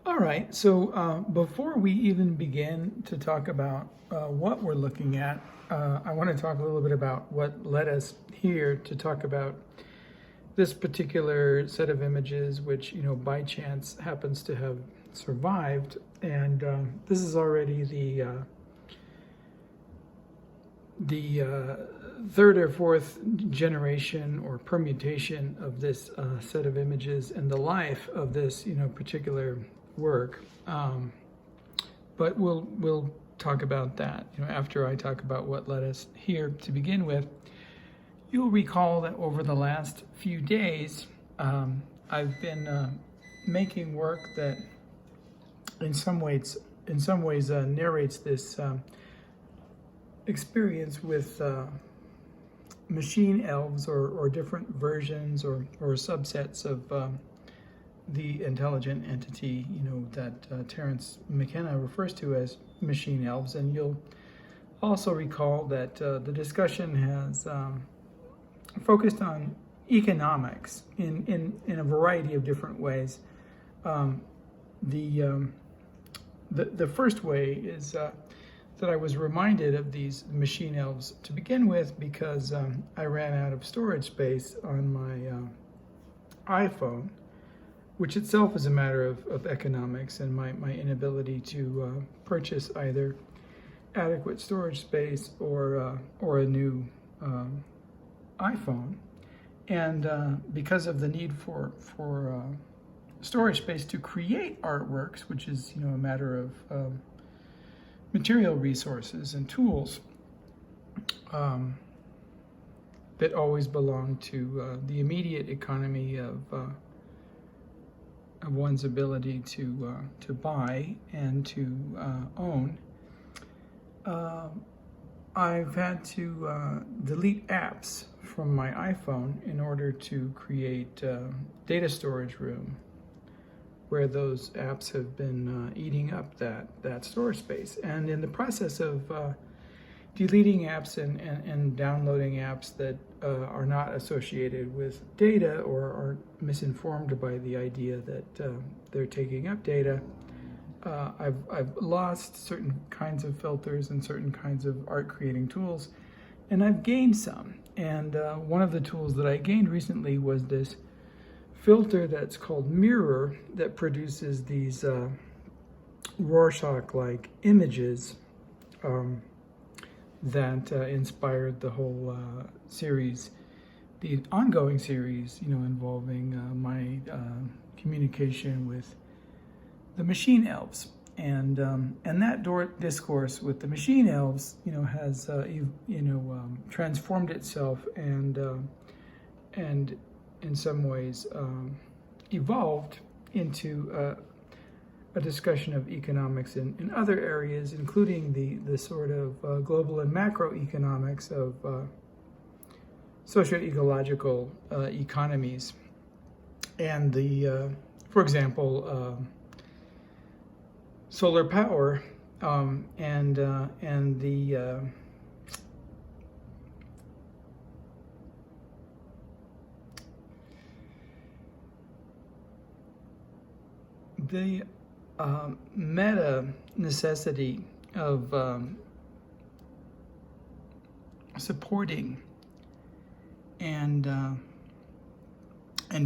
All right, so before we even begin to talk about what we're looking at, I want to talk a little bit about what led us here to talk about this particular set of images, which, by chance happens to have survived. And this is already the third or fourth generation or permutation of this set of images and the life of this, particular work. But we'll talk about that, after I talk about what led us here to begin with. You'll recall that over the last few days, I've been making work that in some ways narrates this experience with machine elves or different versions or subsets of the intelligent entity, that Terence McKenna refers to as machine elves. And you'll also recall that the discussion has focused on economics in a variety of different ways. The first way is that I was reminded of these machine elves to begin with because I ran out of storage space on my iPhone, which itself is a matter of economics and my inability to purchase either adequate storage space or a new iPhone. And because of the need for storage space to create artworks, which is a matter of material resources and tools that always belong to the immediate economy of one's ability to buy and to own. I've had to delete apps from my iPhone in order to create data storage room where those apps have been eating up that storage space. And in the process of deleting apps and downloading apps that are not associated with data or are misinformed by the idea that they're taking up data, I've lost certain kinds of filters and certain kinds of art creating tools, and I've gained some. And one of the tools that I gained recently was this filter that's called Mirror that produces these Rorschach-like images that inspired the whole series, the ongoing series, involving my communication with the machine elves. And that discourse with the machine elves, has transformed itself and in some ways evolved into a discussion of economics in other areas, including the sort of global and macroeconomics of socio-ecological economies. And for example, solar power and the meta necessity of supporting and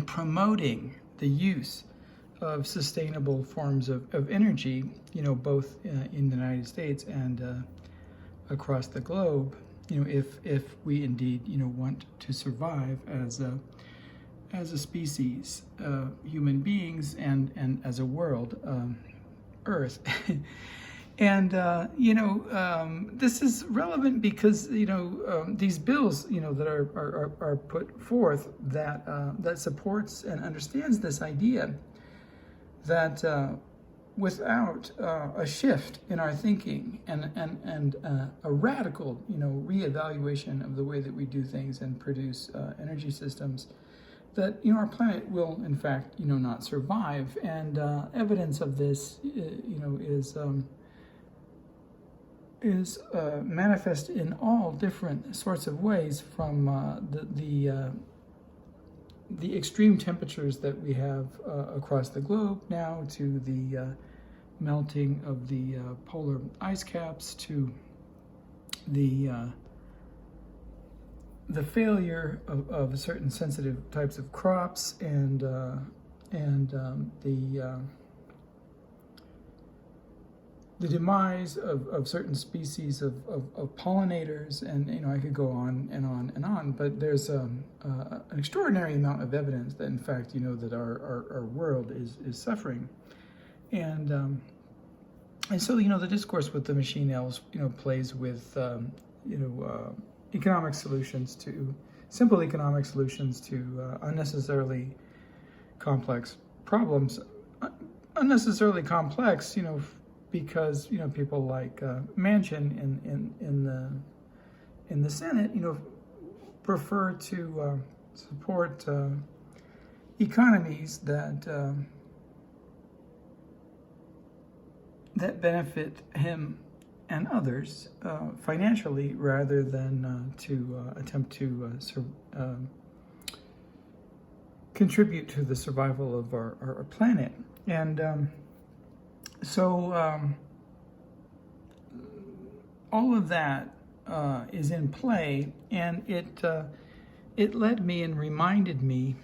promoting the use of sustainable forms of energy, both in the United States and across the globe, if we indeed, want to survive as a species, human beings, and as a world, Earth. And this is relevant because these bills that are put forth that supports and understands this idea that without a shift in our thinking and a radical reevaluation of the way that we do things and produce energy systems, that our planet will in fact not survive. And evidence of this is manifest in all different sorts of ways, from the the extreme temperatures that we have across the globe now, to the melting of the polar ice caps, to the failure of certain sensitive types of crops, and the demise of certain species of pollinators, and I could go on and on and on. But there's an extraordinary amount of evidence that, in fact, that our world is suffering, and so the discourse with the machine elves plays with economic solutions to simple economic solutions to unnecessarily complex problems, unnecessarily complex, because people like Manchin in the Senate, prefer to support economies that benefit him and others financially, rather than to attempt to contribute to the survival of our planet. And so all of that is in play, and it led me and reminded me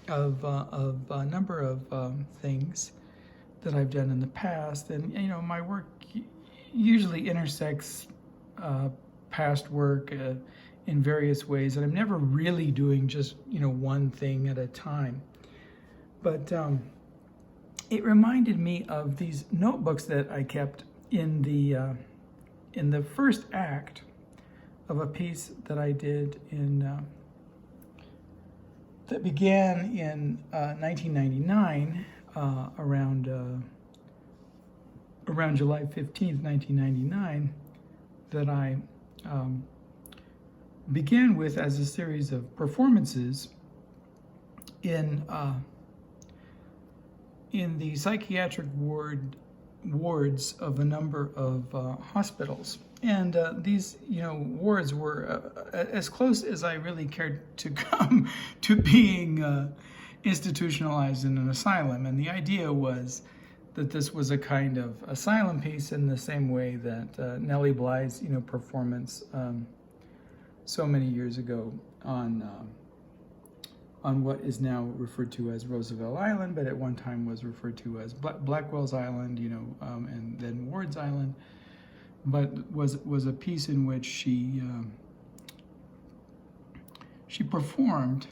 of a number of things that I've done in the past. And my work usually intersects past work in various ways, and I'm never really doing just one thing at a time. But it reminded me of these notebooks that I kept in the first act of a piece that I did that began in 1999, around July 15th, 1999, that I began with as a series of performances in the psychiatric wards of a number of hospitals. And these wards were as close as I really cared to come to being institutionalized in an asylum. And the idea was that this was a kind of asylum piece, in the same way that Nellie Bly's performance so many years ago on what is now referred to as Roosevelt Island, but at one time was referred to as Blackwell's Island, and then Ward's Island, but was a piece in which she performed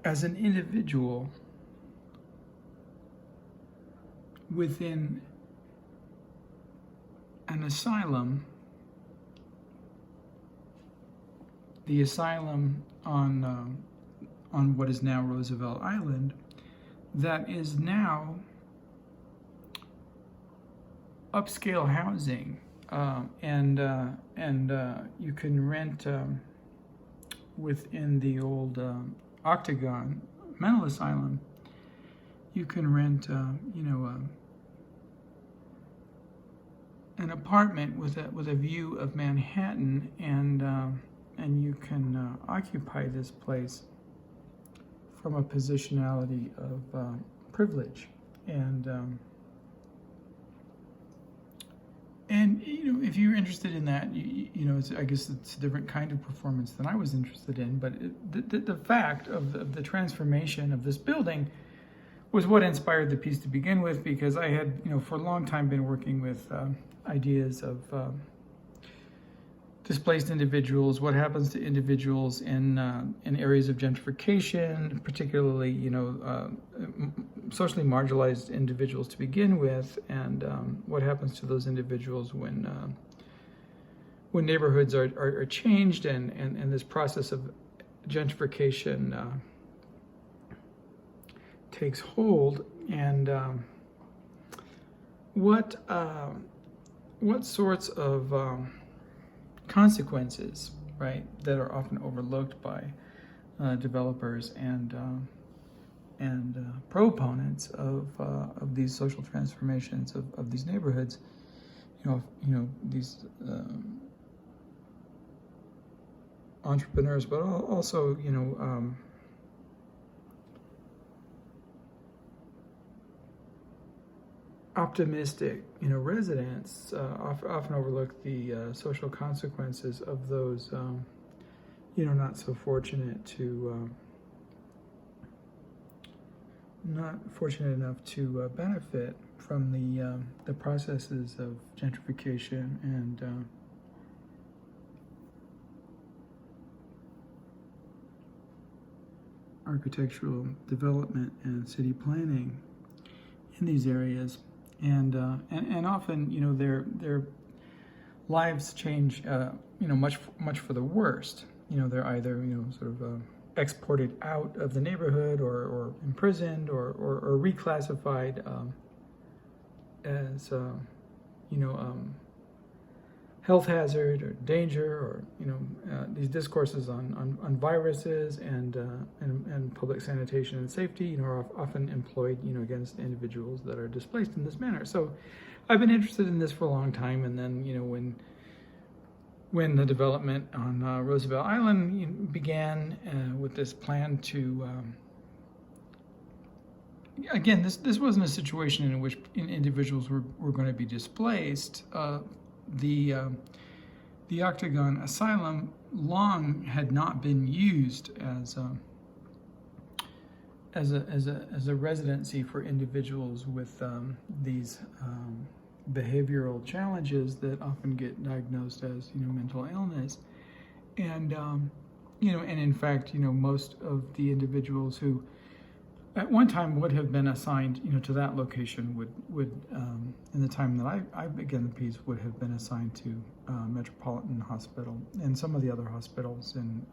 as an individual within an asylum, the asylum on what is now Roosevelt Island, that is now upscale housing, and you can rent within the old Octagon mental asylum. You can rent, an apartment with a view of Manhattan, and you can occupy this place from a positionality of privilege, and if you're interested in that, I guess it's a different kind of performance than I was interested in. But the fact of the transformation of this building was what inspired the piece to begin with, because I had, for a long time been working with ideas of displaced individuals, what happens to individuals in areas of gentrification, particularly, socially marginalized individuals to begin with, and what happens to those individuals when neighborhoods are changed, and this process of gentrification takes hold, and what sorts of consequences, right, that are often overlooked by developers and proponents of these social transformations of these neighborhoods. these entrepreneurs, but also, optimistic, residents often overlook the social consequences of those, not so fortunate to, not fortunate enough to benefit from the processes of gentrification and architectural development and city planning in these areas. And often, their lives change, much for the worst. They're either, sort of exported out of the neighborhood or imprisoned or reclassified as, health hazard or danger, or these discourses on viruses and public sanitation and safety, are often employed against individuals that are displaced in this manner. So I've been interested in this for a long time, and then when the development on Roosevelt Island began with this plan to again, this wasn't a situation in which individuals were going to be displaced. The Octagon Asylum long had not been used as a residency for individuals with these behavioral challenges that often get diagnosed as mental illness, and and in fact most of the individuals who at one time would have been assigned, to that location would in the time that I began the piece, would have been assigned to Metropolitan Hospital and some of the other hospitals in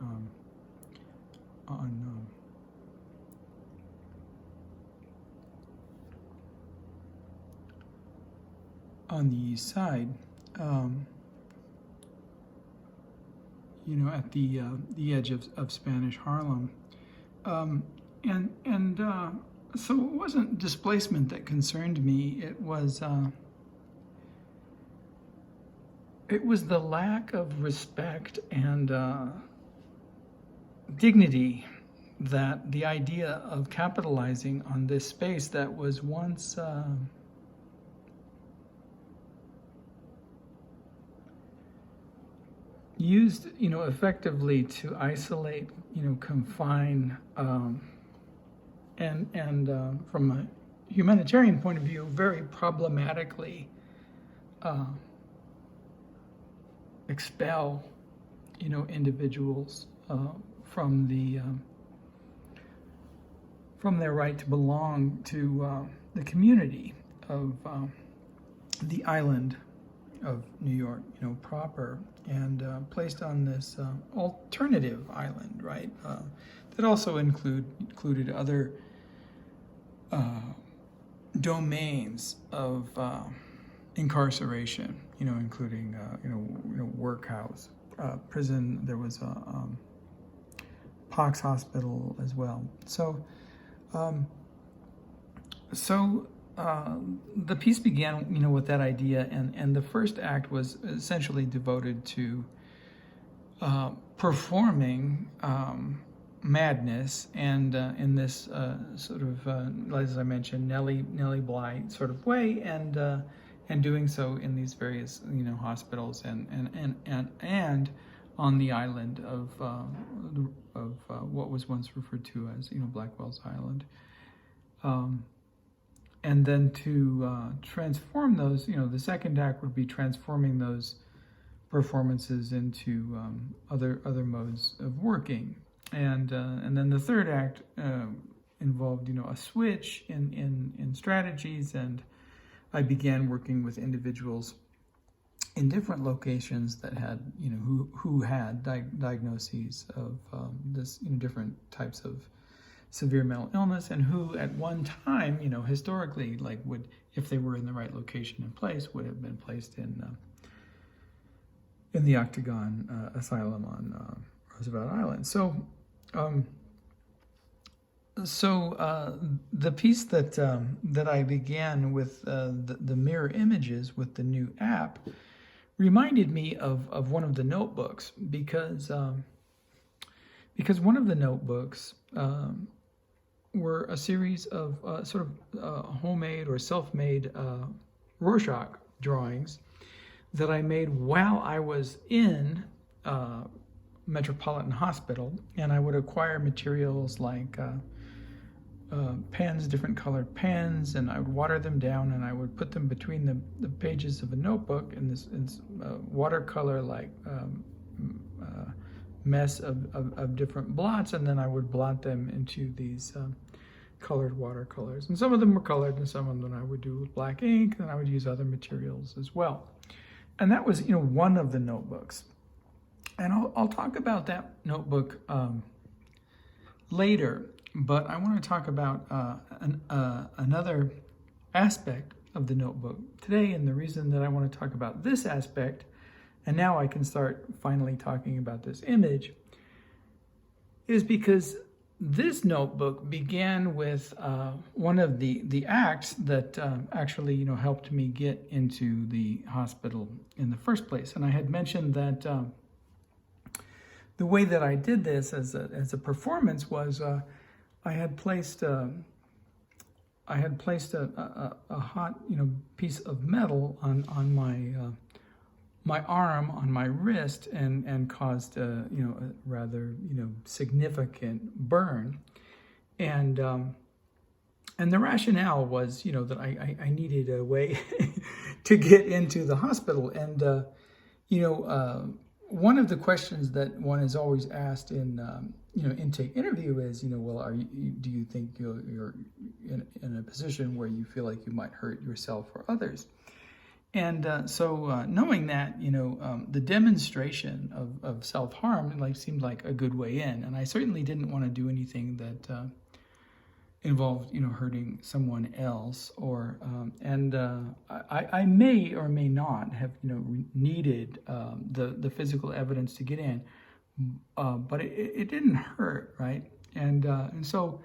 on the east side, at the edge of Spanish Harlem. So it wasn't displacement that concerned me. It was the lack of respect and dignity that the idea of capitalizing on this space that was once used, effectively to isolate, confine, and from a humanitarian point of view, very problematically expel, individuals from their right to belong to the community of the island of New York, proper, and placed on this alternative island, right? That also included other domains of incarceration, including workhouse, prison. There was a Pox hospital as well. So the piece began, with that idea, and the first act was essentially devoted to performing madness, and in this sort of, as I mentioned, Nellie Bly sort of way, and doing so in these various hospitals and on the island of what was once referred to as Blackwell's Island. And then to transform those, the second act would be transforming those performances into other modes of working, and then the third act involved, a switch in strategies, and I began working with individuals in different locations that had, who had diagnoses of this, different types of severe mental illness, and who at one time, historically, would, if they were in the right location and place, would have been placed in the Octagon Asylum on Roosevelt Island. So The piece that I began with the mirror images with the new app reminded me of one of the notebooks because one of the notebooks were a series of sort of homemade or self-made Rorschach drawings that I made while I was in Metropolitan Hospital, and I would acquire materials like pens, different colored pens, and I would water them down, and I would put them between the pages of a notebook in this watercolor like mess of different blots, and then I would blot them into these colored watercolors. And some of them were colored, and some of them I would do with black ink, and I would use other materials as well. And that was, one of the notebooks. And I'll talk about that notebook later, but I want to talk about another aspect of the notebook today. And the reason that I want to talk about this aspect, and now I can start finally talking about this image, is because this notebook began with one of the acts that actually, helped me get into the hospital in the first place. And I had mentioned that the way that I did this as a performance was I had placed a hot piece of metal on my arm, on my wrist, and caused a rather significant burn, and the rationale was that I needed a way to get into the hospital. And one of the questions that one is always asked in intake interview is well, do you think you're in a position where you feel like you might hurt yourself or others? And so knowing that, the demonstration of self-harm seemed like a good way in. And I certainly didn't want to do anything that involved, hurting someone else. Or I may or may not have, needed the physical evidence to get in, but it didn't hurt, right? And so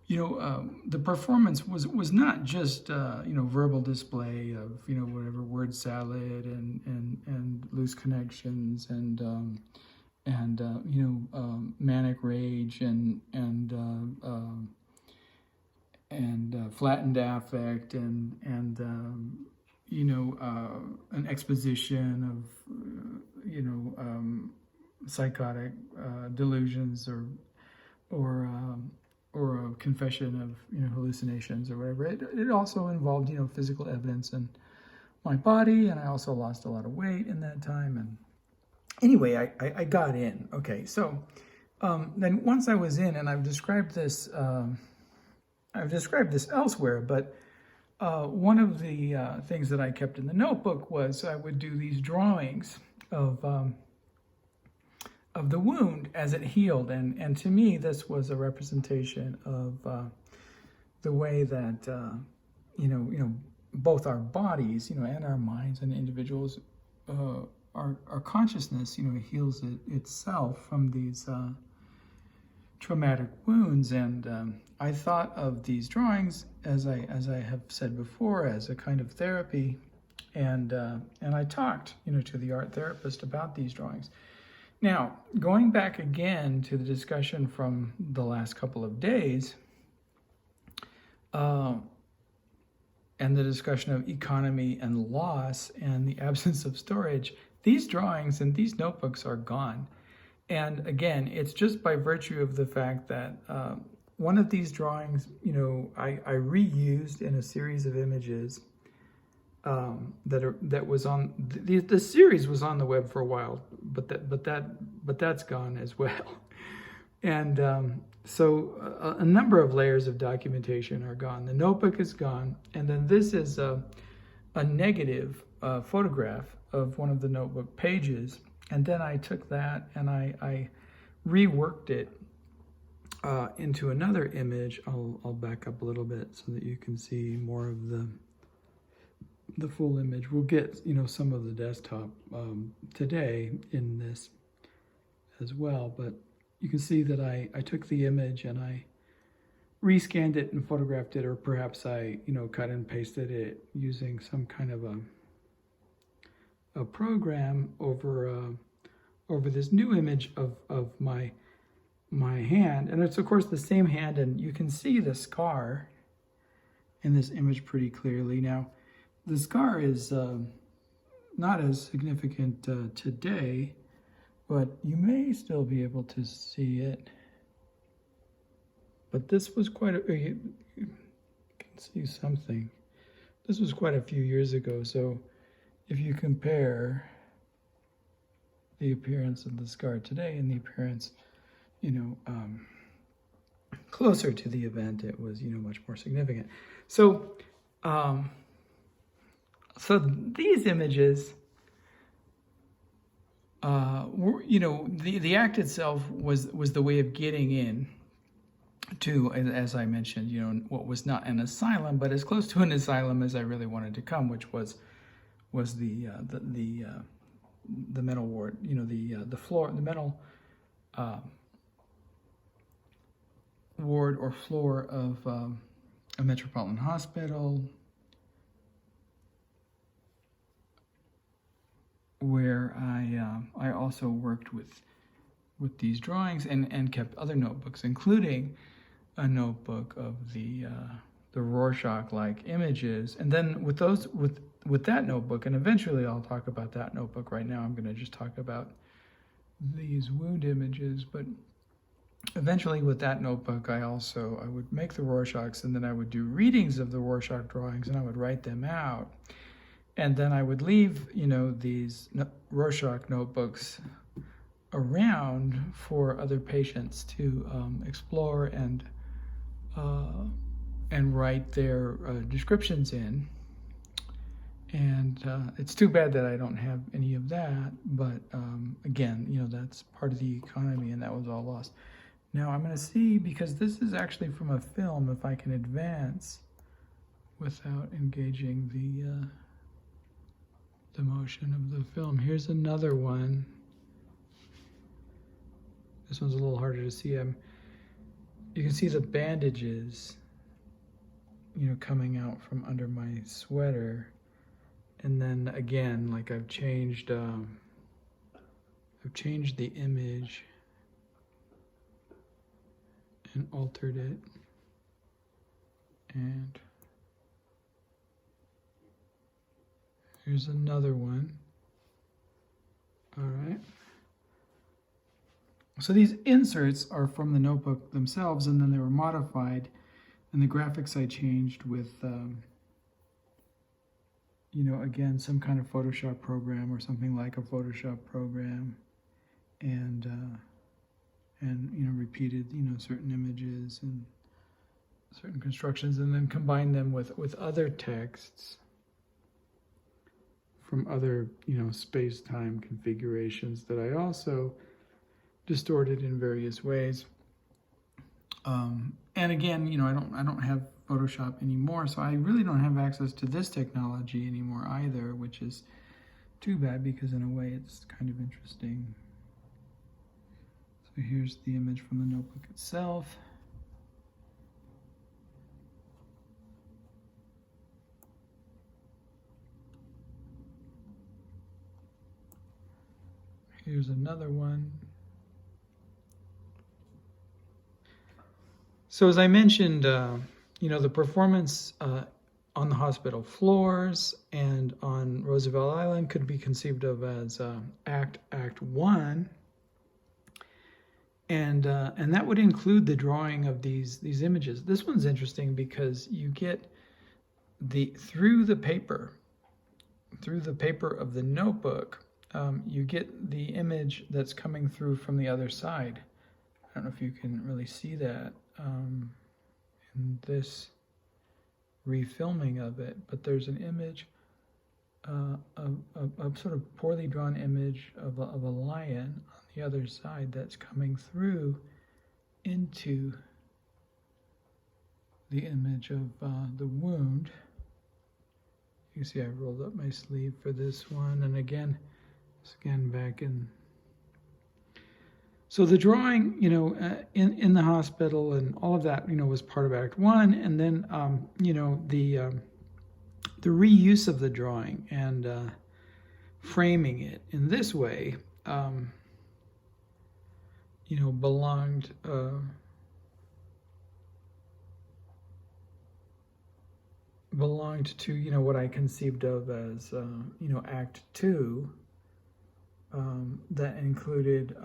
the performance was not just verbal display of whatever word salad and loose connections and manic rage and flattened affect and an exposition of psychotic delusions or a confession of hallucinations or whatever. It also involved physical evidence in my body, and I also lost a lot of weight in that time. And anyway, I got in. Okay, so then once I was in, and I've described this elsewhere, but one of the things that I kept in the notebook was I would do these drawings of the wound as it healed, and to me this was a representation of the way that both our bodies and our minds and individuals our consciousness heals itself from these traumatic wounds. And I thought of these drawings, as I have said before, as a kind of therapy, and I talked to the art therapist about these drawings. Now, going back again to the discussion from the last couple of days, and the discussion of economy and loss and the absence of storage, these drawings and these notebooks are gone. And again, it's just by virtue of the fact that one of these drawings, I reused in a series of images that was on the series was on the web for a while, but that's gone as well. And so a number of layers of documentation are gone. The notebook is gone, and then this is a negative photograph of one of the notebook pages. And then I took that and I reworked it into another image. I'll back up a little bit so that you can see more of the full image. We'll get some of the desktop today in this as well, but you can see that I took the image and I rescanned it and photographed it, or perhaps I, cut and pasted it using some kind of a program over this new image of my hand. And it's of course the same hand, and you can see the scar in this image pretty clearly. Now, the scar is not as significant today, but you may still be able to see it. But this was you can see something. This was quite a few years ago, so if you compare the appearance of the scar today and the appearance, closer to the event, it was, much more significant. So, so these images, were, the act itself was the way of getting in to, as I mentioned, what was not an asylum, but as close to an asylum as I really wanted to come, which was the mental ward, the floor, the mental ward or floor of a metropolitan hospital, where I also worked with these drawings and kept other notebooks, including a notebook of the Rorschach-like images. And then with that notebook, and eventually I'll talk about that notebook. Right now I'm going to just talk about these wound images, but eventually with that notebook I would make the Rorschachs, and then I would do readings of the Rorschach drawings, and I would write them out. And then I would leave, these Rorschach notebooks around for other patients to explore and write their descriptions in. And it's too bad that I don't have any of that, but again, that's part of the economy, and that was all lost. Now I'm going to see, because this is actually from a film, if I can advance without engaging the motion of the film. Here's another one. This one's a little harder to see. You can see the bandages, coming out from under my sweater. And then again, like I've changed the image and altered it. And here's another one. All right. So these inserts are from the notebook themselves, and then they were modified, and the graphics I changed with, again, some kind of Photoshop program or something like a Photoshop program, and repeated, certain images and certain constructions, and then combined them with other texts from other, space-time configurations that I also distorted in various ways. And again, I don't have Photoshop anymore, so I really don't have access to this technology anymore either, which is too bad, because in a way it's kind of interesting. So here's the image from the notebook itself. Here's another one. So as I mentioned, the performance on the hospital floors and on Roosevelt Island could be conceived of as Act 1. And that would include the drawing of these images. This one's interesting because you get through the paper of the notebook, you get the image that's coming through from the other side. I don't know if you can really see that in this refilming of it, but there's an image, a sort of poorly drawn image of a lion on the other side that's coming through into the image of the wound. You see I rolled up my sleeve for this one, and again, scan back in. So the drawing, in the hospital and all of that, was part of Act One, and then, the reuse of the drawing and framing it in this way, belonged to what I conceived of as Act Two, that included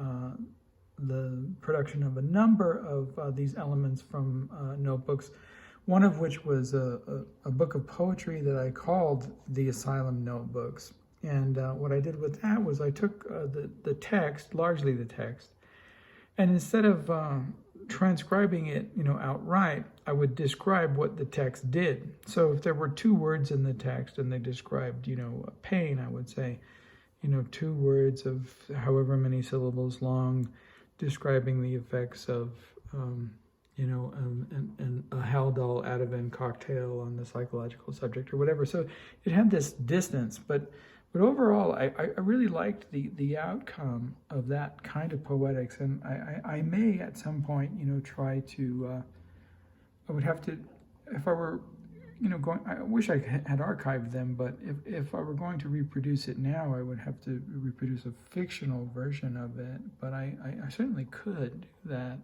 the production of a number of these elements from notebooks, one of which was a book of poetry that I called the Asylum Notebooks. And what I did with that was I took the text, largely the text, and instead of transcribing it, outright, I would describe what the text did. So if there were 2 words in the text and they described, pain, I would say, 2 words of however many syllables long, describing the effects of, a Haldol Ativan cocktail on the psychological subject or whatever. So it had this distance, but overall, I really liked the outcome of that kind of poetics, and I may at some point, try to. I would have to, if I were, going. I wish I had archived them, but if I were going to reproduce it now, I would have to reproduce a fictional version of it. But I certainly could do that.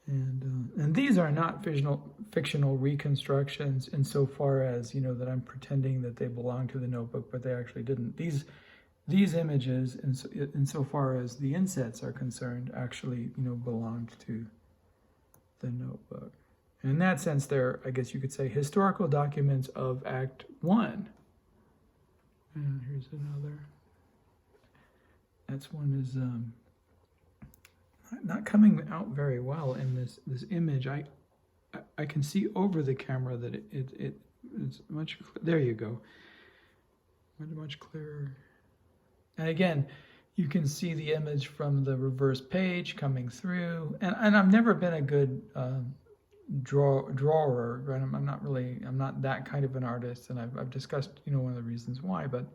And these are not fictional reconstructions insofar as, that I'm pretending that they belong to the notebook, but they actually didn't. These images, insofar as the insets are concerned, actually, belonged to the notebook. And in that sense, they're, I guess you could say, historical documents of Act One. And here's another. That's one is not coming out very well in this image. I can see over the camera that it's much. There you go. Much clearer. And again, you can see the image from the reverse page coming through. And I've never been a good drawer. Right? I'm not that kind of an artist, and I've discussed one of the reasons why, but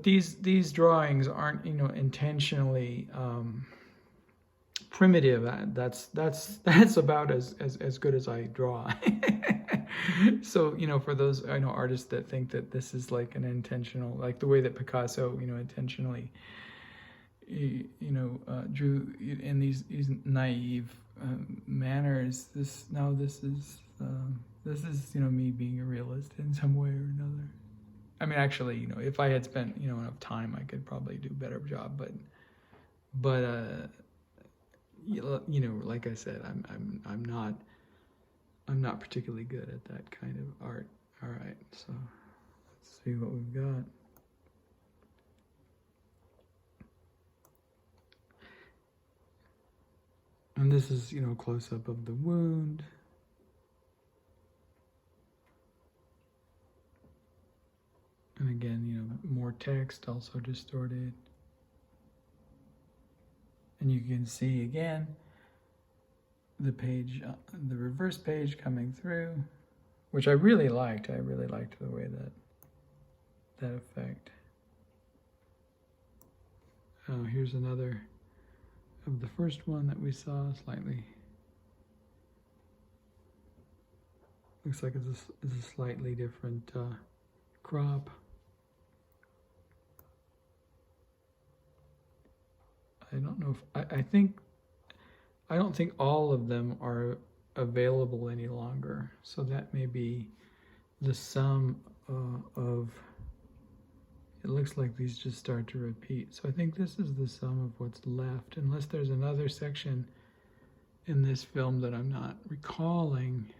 these drawings aren't intentionally primitive. That's about as good as I draw. So for those artists that think that this is like an intentional, like the way that Picasso intentionally drew in these naive manners, this is me being a realist in some way or another. I mean, actually, if I had spent, enough time, I could probably do a better job. But like I said, I'm not particularly good at that kind of art. All right, so let's see what we've got. And this is, close up of the wound. And again, more text, also distorted. And you can see again the page, the reverse page coming through, which I really liked. I really liked the way that effect. Oh, here's another of the first one that we saw, slightly. Looks like it's a slightly different crop. I don't know if I don't think all of them are available any longer. So that may be the sum of, it looks like these just start to repeat. So I think this is the sum of what's left, unless there's another section in this film that I'm not recalling.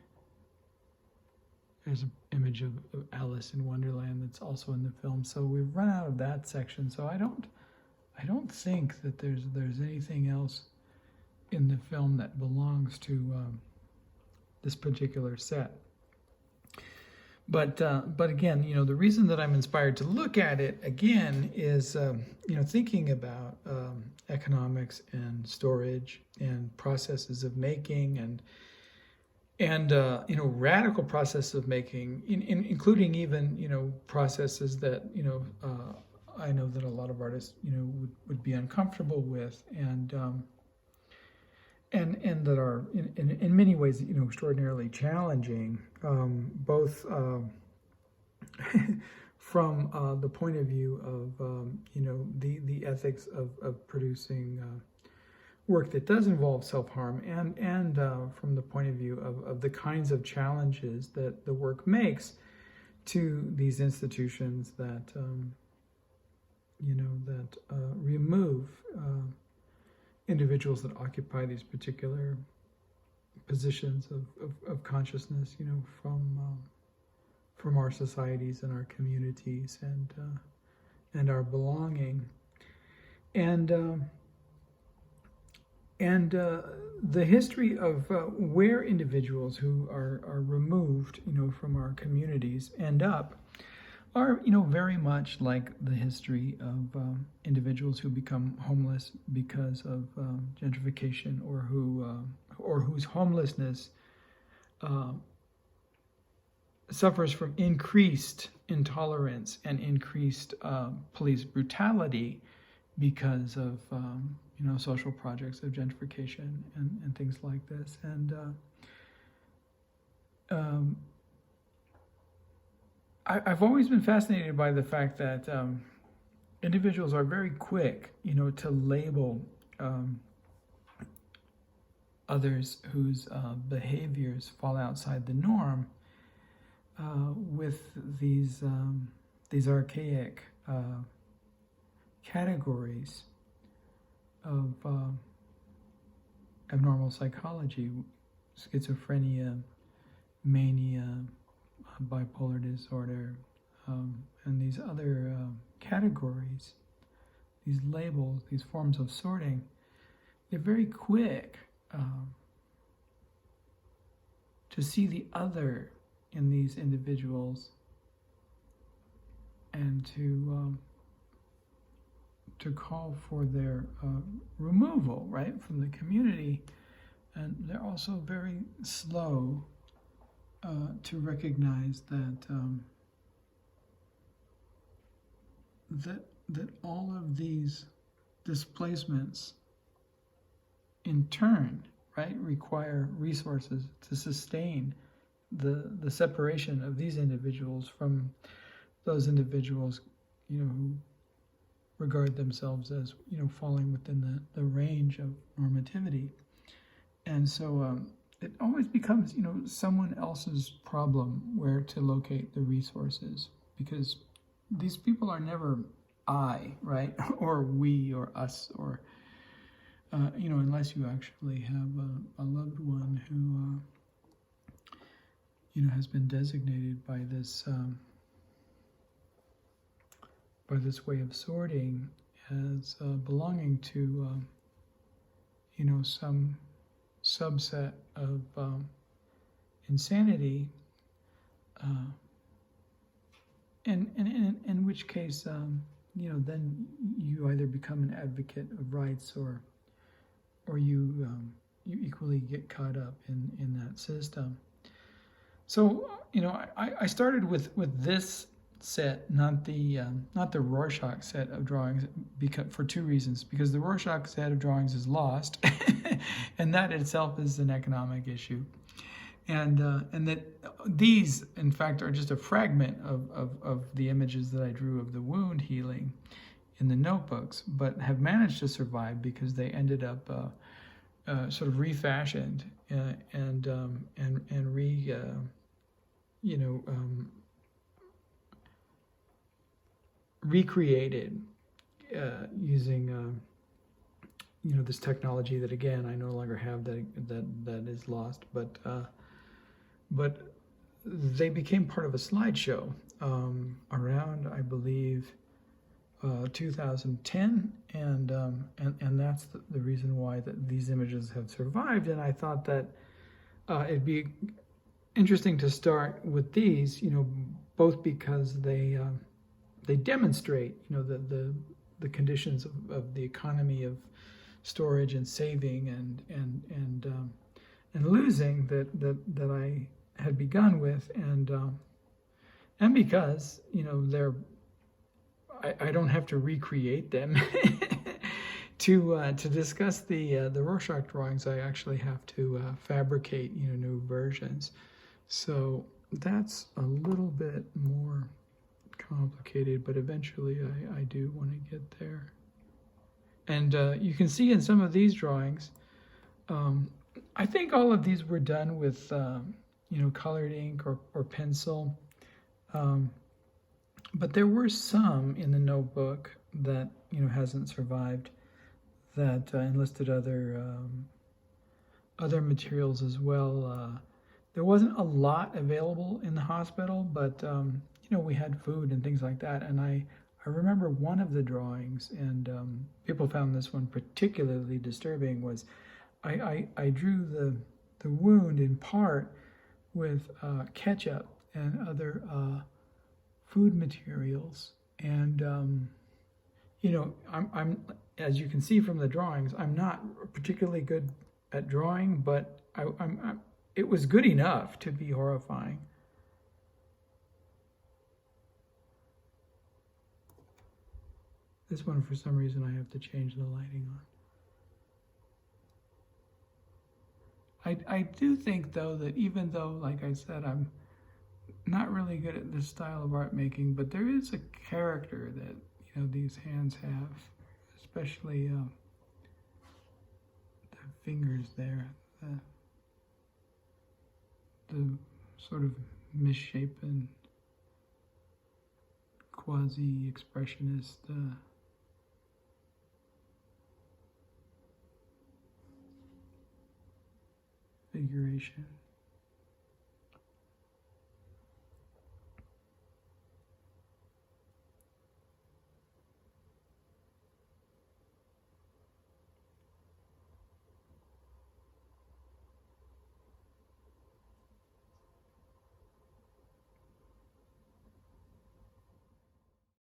There's an image of Alice in Wonderland that's also in the film. So we've run out of that section. So I don't think that there's anything else in the film that belongs to this particular set. But again, the reason that I'm inspired to look at it again is, thinking about economics and storage and processes of making and radical processes of making, including even processes that I know that a lot of artists, would be uncomfortable with, and that are in many ways, extraordinarily challenging, both from the point of view of the ethics of producing work that does involve self-harm, and from the point of view of the kinds of challenges that the work makes to these institutions that remove individuals that occupy these particular positions of consciousness, from our societies and our communities and our belonging, and the history of where individuals who are removed, from our communities end up are, very much like the history of individuals who become homeless because of gentrification, or whose homelessness suffers from increased intolerance and increased police brutality because of social projects of gentrification and things like this. And I've always been fascinated by the fact that individuals are very quick, to label others whose behaviors fall outside the norm with these archaic categories of abnormal psychology, schizophrenia, mania, bipolar disorder, and these other categories, these labels, these forms of sorting. They're very quick to see the other in these individuals and to call for their removal, right, from the community. And they're also very slow to recognize that that all of these displacements in turn, right, require resources to sustain the separation of these individuals from those individuals, who regard themselves as, falling within the range of normativity. And so it always becomes, someone else's problem where to locate the resources, because these people are never I, right, or we, or us, or, unless you actually have a loved one who, has been designated by this way of sorting as belonging to, some subset of insanity, in which case, then you either become an advocate of rights, or you equally get caught up in that system. So, I started with this set, not the Rorschach set of drawings, for two reasons. Because the Rorschach set of drawings is lost, and that itself is an economic issue, and that these, in fact, are just a fragment of the images that I drew of the wound healing in the notebooks, but have managed to survive because they ended up sort of refashioned and recreated using this technology that, again, I no longer have, that is lost, but they became part of a slideshow around, I believe, 2010, and that's the reason why these images have survived. And I thought that it'd be interesting to start with these, both because they demonstrate, the conditions of the economy of storage and saving and losing that I had begun with, and because I don't have to recreate them. To discuss the Rorschach drawings, I actually have to fabricate, new versions. So that's a little bit more complicated, but eventually I do want to get there. And you can see in some of these drawings, I think all of these were done with, colored ink or pencil. But there were some in the notebook that, hasn't survived, that enlisted other materials as well. There wasn't a lot available in the hospital, but, we had food and things like that. And I remember one of the drawings, and people found this one particularly disturbing, was I drew the wound in part with ketchup and other food materials. And, I'm as you can see from the drawings, I'm not particularly good at drawing, but it was good enough to be horrifying. This one, for some reason, I have to change the lighting on. I do think, though, that even though, like I said, I'm not really good at this style of art making, but there is a character that, these hands have, especially the fingers there, the sort of misshapen, quasi-expressionist figuration.